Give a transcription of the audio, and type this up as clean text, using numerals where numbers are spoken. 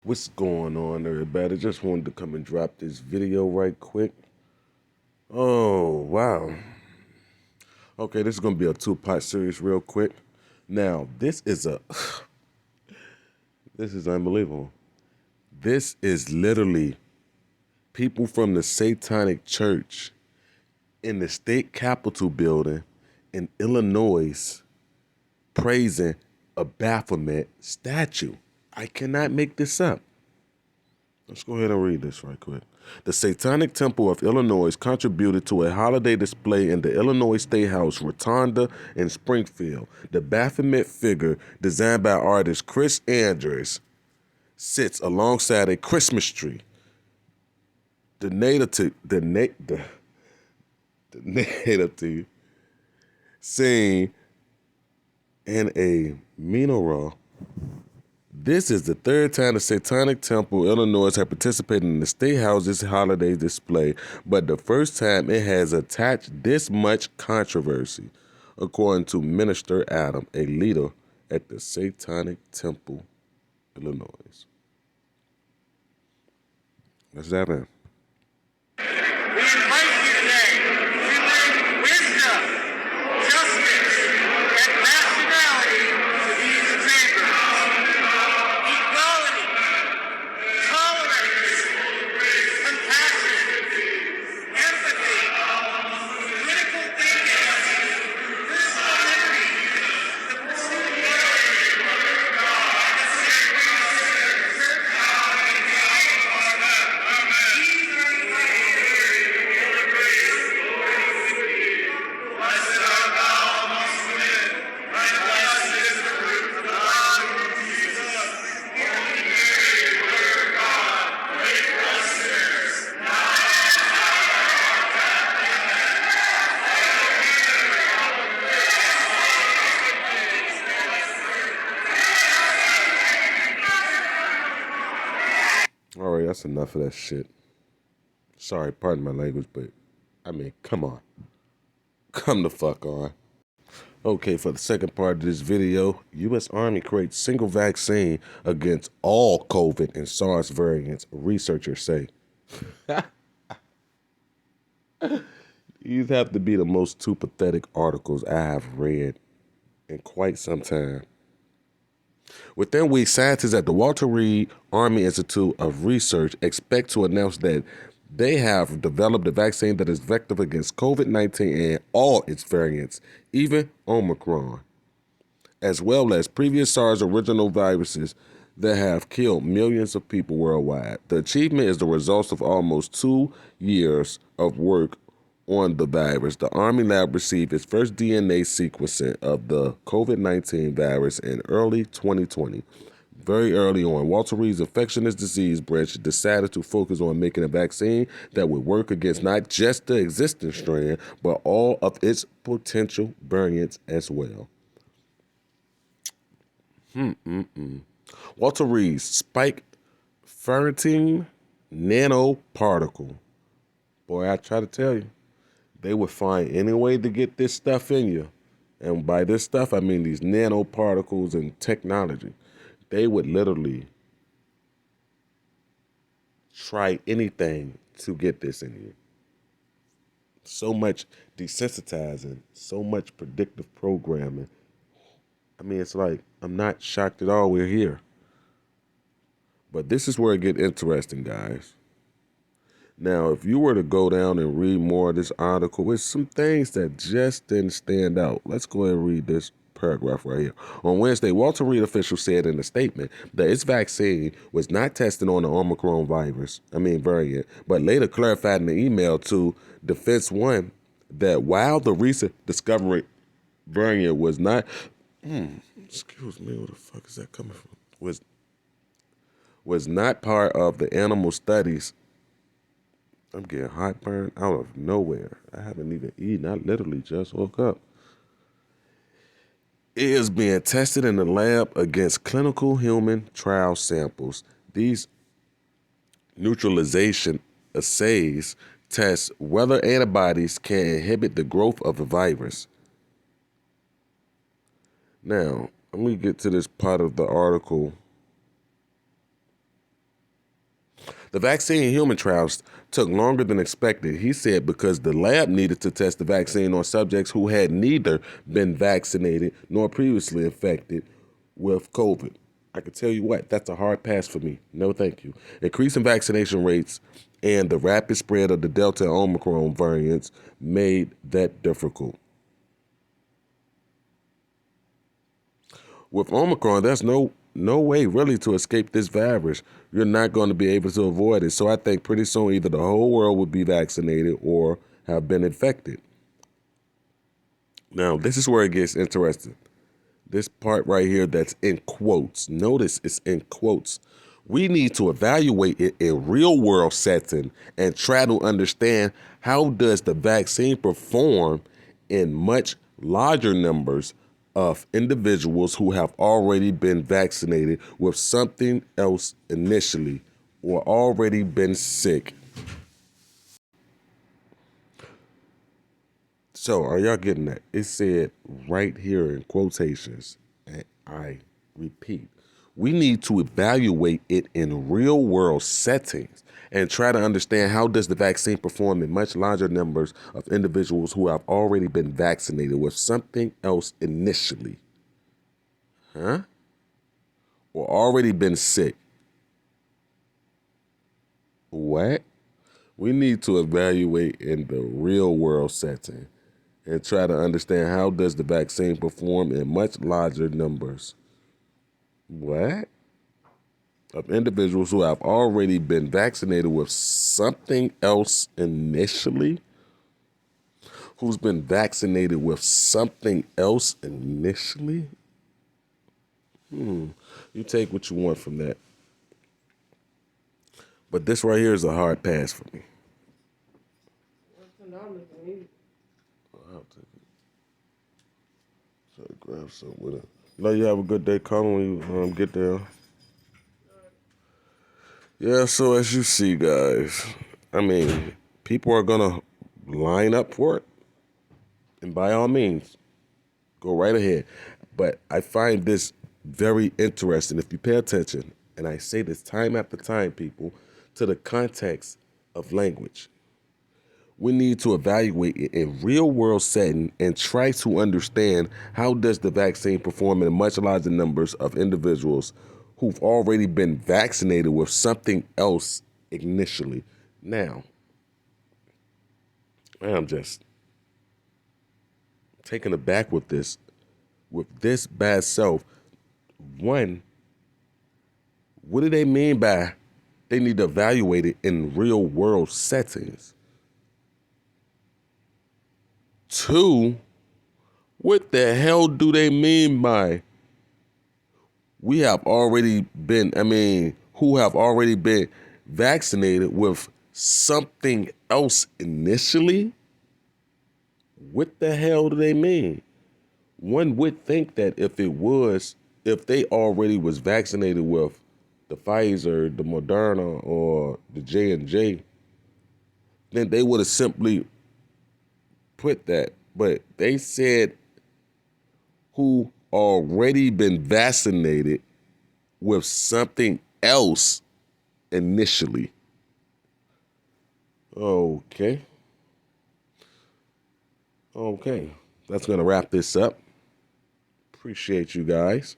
What's going on, everybody? Just wanted to come and drop this video right quick. Oh, wow. Okay, this is going to be a two-part series real quick. Now, this is unbelievable. This is literally people from the Satanic Church in the state capitol building in Illinois praising a Baphomet statue. I cannot make this up. Let's go ahead and read this right quick. The Satanic Temple of Illinois contributed to a holiday display in the Illinois State House Rotunda in Springfield. The Baphomet figure, designed by artist Chris Andrews, sits alongside a Christmas tree. The nativity scene in a menorah. This is the third time the Satanic Temple, Illinois, has participated in the State House's holiday display, but the first time it has attached this much controversy, according to Minister Adam, a leader at the Satanic Temple, Illinois. Let's dive in. We invite you today to bring wisdom, justice, and rationality to these chambers. Equality, tolerance, compassion, empathy, critical thinking, personal liberty, the pursuit of All right, that's enough of that shit. Sorry, pardon my language, but I mean, come on. Come the fuck on. Okay, for the second part of this video, U.S. Army creates single vaccine against all COVID and SARS variants, researchers say. These have to be the most two pathetic articles I have read in quite some time. Within weeks, scientists at the Walter Reed Army Institute of Research expect to announce that they have developed a vaccine that is effective against COVID-19 and all its variants, even Omicron, as well as previous SARS original viruses that have killed millions of people worldwide. The achievement is the result of almost 2 years of work on the virus. The Army lab received its first DNA sequencing of the COVID-19 virus in early 2020. Very early on, Walter Reed's infectious disease branch decided to focus on making a vaccine that would work against not just the existing strain, but all of its potential variants as well. Walter Reed's spike ferritin nanoparticle. Boy, I try to tell you, they would find any way to get this stuff in you. And by this stuff, I mean these nanoparticles and technology. They would literally try anything to get this in you. So much desensitizing, so much predictive programming. I mean, it's like, I'm not shocked at all we're here. But this is where it gets interesting, guys. Now, if you were to go down and read more of this article, there's some things that just didn't stand out. Let's go ahead and read this paragraph right here. On Wednesday, Walter Reed officials said in a statement that its vaccine was not tested on the Omicron variant, but later clarified in the email to Defense One that while the recent discovery variant was not, excuse me, where the fuck is that coming from? Was not part of the animal studies. I'm getting heartburn out of nowhere. I haven't even eaten. I literally just woke up. It is being tested in the lab against clinical human trial samples. These neutralization assays test whether antibodies can inhibit the growth of the virus. Now, let me get to this part of the article The vaccine human trials took longer than expected, he said, because the lab needed to test the vaccine on subjects who had neither been vaccinated nor previously infected with COVID. I can tell you what, that's a hard pass for me. No, thank you. Increasing vaccination rates and the rapid spread of the Delta and Omicron variants made that difficult. With Omicron, there's no way really to escape this virus. You're not going to be able to avoid it. So I think pretty soon either the whole world will be vaccinated or have been infected. Now, this is where it gets interesting. This part right here that's in quotes. Notice it's in quotes. We need to evaluate it in real world setting and try to understand how does the vaccine perform in much larger numbers of individuals who have already been vaccinated with something else initially or already been sick. So are y'all getting that? It said right here in quotations, and I repeat, we need to evaluate it in real world settings and try to understand how does the vaccine perform in much larger numbers of individuals who have already been vaccinated with something else initially. Huh? Or already been sick. What? We need to evaluate in the real world setting and try to understand how does the vaccine perform in much larger numbers. What? Of individuals who have already been vaccinated with something else initially? Who's been vaccinated with something else initially? You take what you want from that. But this right here is a hard pass for me. I'll take it. So grab some with it. Let you have a good day, Colin, when you get there. Yeah, so as you see, guys, I mean, people are going to line up for it. And by all means, go right ahead. But I find this very interesting if you pay attention, and I say this time after time, people, to the context of language. We need to evaluate it in real world setting and try to understand how does the vaccine perform in much larger numbers of individuals who've already been vaccinated with something else initially. Now, I'm just taken aback with this bad self. One, what do they mean by they need to evaluate it in real world settings? Two, what the hell do they mean by we have already been, who have already been vaccinated with something else initially? What the hell do they mean? One would think that if they already was vaccinated with the Pfizer, the Moderna, or the J&J, then they would have simply put that. But they said who already been vaccinated with something else initially. Okay. That's going to wrap this up. Appreciate you guys.